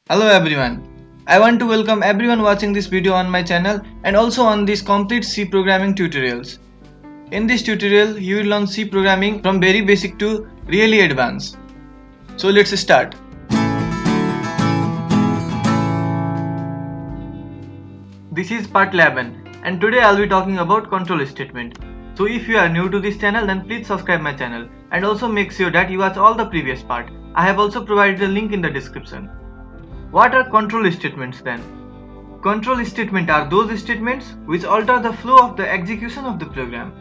Hello everyone. I want to welcome everyone watching this video on my channel and also on these complete C programming tutorials. In this tutorial, you will learn C programming from very basic to really advanced. So let's start. This is part 11 and today I'll be talking about control statement. So if you are new to this channel, then please subscribe my channel and also make sure that you watch all the previous part. I have also provided a link in the description. What are control statements then? Control statements are those statements which alter the flow of the execution of the program.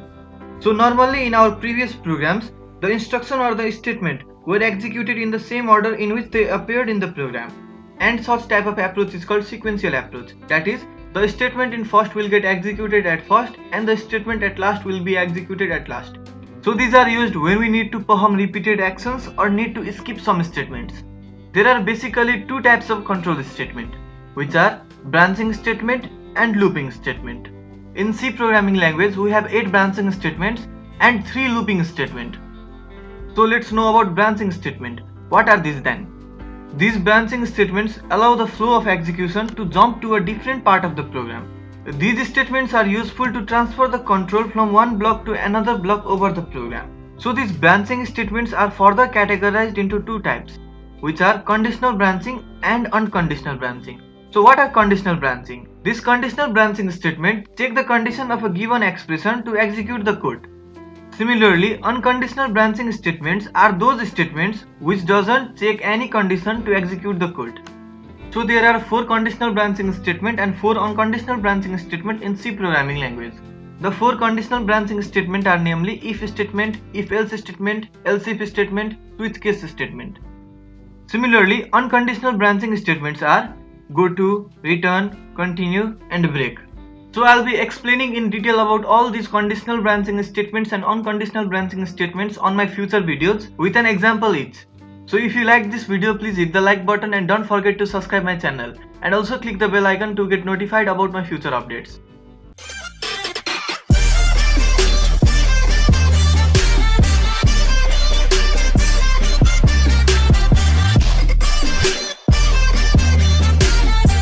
So normally in our previous programs, the instruction or the statement were executed in the same order in which they appeared in the program. And such type of approach is called sequential approach. That is, the statement in first will get executed at first and the statement at last will be executed at last. So these are used when we need to perform repeated actions or need to skip some statements. There are basically two types of control statement, which are branching statement and looping statement. In C programming language, we have 8 branching statements and 3 looping statements. So let's know about branching statement. What are these then? These branching statements allow the flow of execution to jump to a different part of the program. These statements are useful to transfer the control from one block to another block over the program. So these branching statements are further categorized into two types, which are conditional branching and unconditional branching. So what are conditional branching? This conditional branching statement check the condition of a given expression to execute the code. Similarly, unconditional branching statements are those statements which doesn't check any condition to execute the code. So there are 4 conditional branching statements and 4 unconditional branching statements in C programming language. The 4 conditional branching statements are namely if statement, if else statement, else if statement, switch case statement. Similarly, unconditional branching statements are go to, return, continue and break. So I'll be explaining in detail about all these conditional branching statements and unconditional branching statements on my future videos with an example each. So if you like this video, please hit the like button and don't forget to subscribe my channel and also click the bell icon to get notified about my future updates.